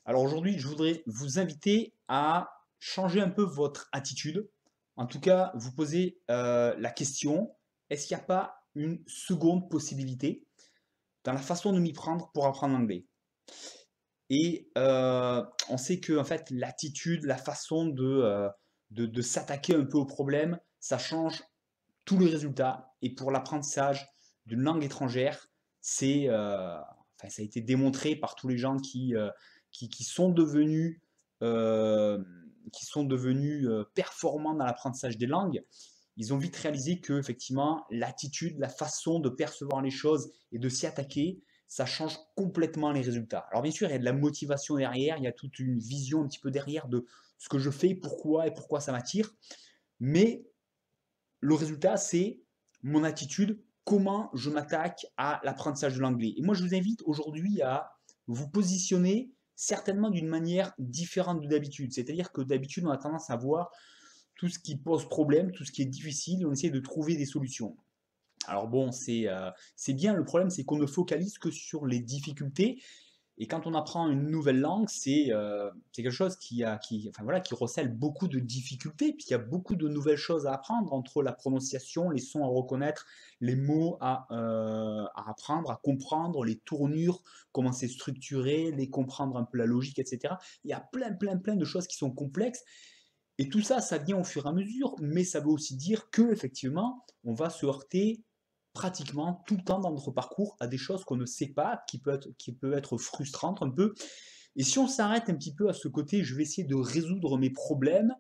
Alors aujourd'hui, je voudrais vous inviter à changer un peu votre attitude. En tout cas, vous poser la question, est-ce qu'il n'y a pas une seconde possibilité dans la façon de m'y prendre pour apprendre l'anglais? Et on sait que en fait, l'attitude, la façon de s'attaquer un peu au problème, ça change tous les résultats. Et pour l'apprentissage d'une langue étrangère, enfin, ça a été démontré par tous les gens qui sont devenus, euh, performants dans l'apprentissage des langues. Ils ont vite réalisé que effectivement l'attitude, la façon de percevoir les choses et de s'y attaquer, ça change complètement les résultats. Alors bien sûr, il y a de la motivation derrière, il y a toute une vision un petit peu derrière de ce que je fais, pourquoi et pourquoi ça m'attire. Mais le résultat, c'est mon attitude, comment je m'attaque à l'apprentissage de l'anglais. Et moi, je vous invite aujourd'hui à vous positionner certainement d'une manière différente de d'habitude. C'est-à-dire que d'habitude, on a tendance à voir tout ce qui pose problème, tout ce qui est difficile, et on essaie de trouver des solutions. Alors bon, c'est bien, le problème c'est qu'on ne focalise que sur les difficultés, et quand on apprend une nouvelle langue, c'est quelque chose enfin, voilà, qui recèle beaucoup de difficultés, puisqu'il y a beaucoup de nouvelles choses à apprendre, entre la prononciation, les sons à reconnaître, les mots à apprendre, à comprendre, les tournures, comment c'est structuré, les comprendre un peu la logique, etc. Il y a plein de choses qui sont complexes. Et tout ça, ça vient au fur et à mesure, mais ça veut aussi dire que effectivement, on va se heurter pratiquement tout le temps dans notre parcours à des choses qu'on ne sait pas, qui peuvent être frustrantes un peu. Et si on s'arrête un petit peu à ce côté, je vais essayer de résoudre mes problèmes,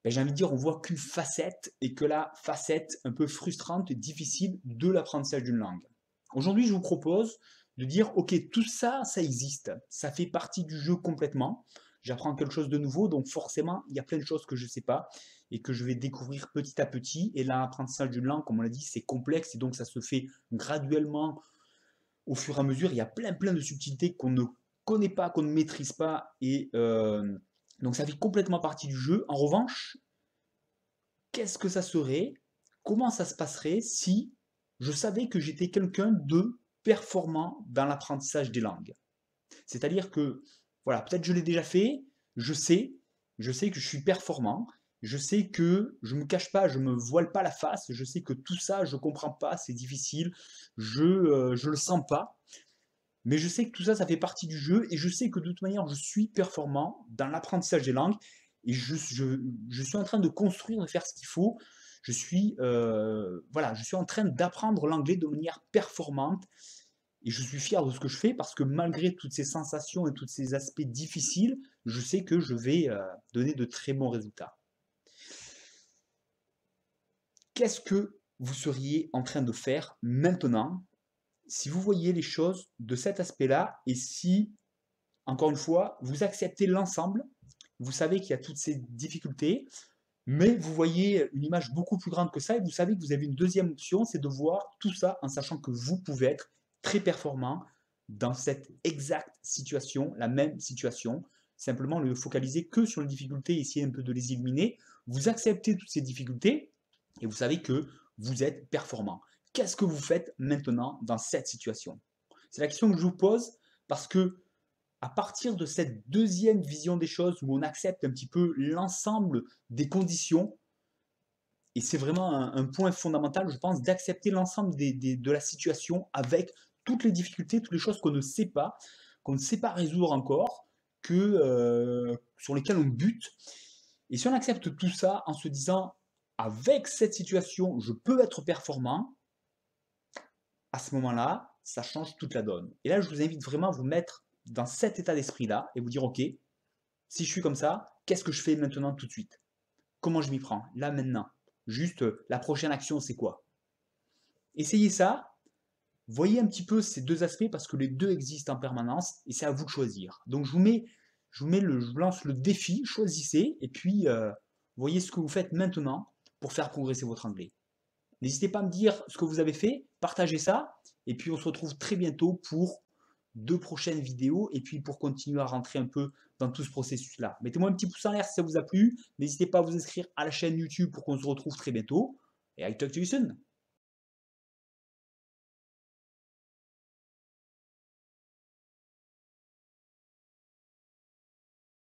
ben, j'ai envie de dire, on voit qu'une facette, et que la facette un peu frustrante et difficile de l'apprentissage d'une langue. Aujourd'hui, je vous propose de dire, ok, tout ça, ça existe, ça fait partie du jeu complètement. J'apprends quelque chose de nouveau, donc forcément, il y a plein de choses que je ne sais pas et que je vais découvrir petit à petit. Et l'apprentissage d'une langue, comme on l'a dit, c'est complexe et donc ça se fait graduellement au fur et à mesure. Il y a plein de subtilités qu'on ne connaît pas, qu'on ne maîtrise pas. Et donc ça fait complètement partie du jeu. En revanche, qu'est-ce que ça serait? Comment ça se passerait si je savais que j'étais quelqu'un de performant dans l'apprentissage des langues? C'est-à-dire que, voilà, peut-être je l'ai déjà fait, je sais, je sais que je suis performant, je sais que je me cache pas, je me voile pas la face, je sais que tout ça, je comprends pas, c'est difficile, je le sens pas, mais je sais que tout ça, ça fait partie du jeu, et je sais que de toute manière, je suis performant dans l'apprentissage des langues, et je suis en train de construire, de faire ce qu'il faut. Voilà, je suis en train d'apprendre l'anglais de manière performante, et je suis fier de ce que je fais parce que malgré toutes ces sensations et tous ces aspects difficiles, je sais que je vais donner de très bons résultats. Qu'est-ce que vous seriez en train de faire maintenant si vous voyez les choses de cet aspect-là, et si, encore une fois, vous acceptez l'ensemble, vous savez qu'il y a toutes ces difficultés, mais vous voyez une image beaucoup plus grande que ça, et vous savez que vous avez une deuxième option, c'est de voir tout ça en sachant que vous pouvez être très performant dans cette exacte situation, la même situation, simplement ne focaliser que sur les difficultés, essayer un peu de les éliminer, vous acceptez toutes ces difficultés, et vous savez que vous êtes performant. Qu'est-ce que vous faites maintenant dans cette situation? C'est la question que je vous pose, parce que à partir de cette deuxième vision des choses, où on accepte un petit peu l'ensemble des conditions, et c'est vraiment un point fondamental, je pense, d'accepter l'ensemble de la situation avec toutes les difficultés, toutes les choses qu'on ne sait pas résoudre encore, sur lesquelles on bute. Et si on accepte tout ça en se disant, avec cette situation, je peux être performant, à ce moment-là, ça change toute la donne. Et là, je vous invite vraiment à vous mettre dans cet état d'esprit-là et vous dire, ok, si je suis comme ça, qu'est-ce que je fais maintenant tout de suite? Comment je m'y prends? Là, maintenant. Juste, la prochaine action, c'est quoi? Essayez ça. Voyez un petit peu ces deux aspects parce que les deux existent en permanence et c'est à vous de choisir. Donc, je vous lance le défi. Choisissez et puis voyez ce que vous faites maintenant pour faire progresser votre anglais. N'hésitez pas à me dire ce que vous avez fait, partagez ça, et puis on se retrouve très bientôt pour deux prochaines vidéos, et puis pour continuer à rentrer un peu dans tout ce processus-là. Mettez-moi un petit pouce en l'air si ça vous a plu, n'hésitez pas à vous inscrire à la chaîne YouTube pour qu'on se retrouve très bientôt, et I talk to you soon.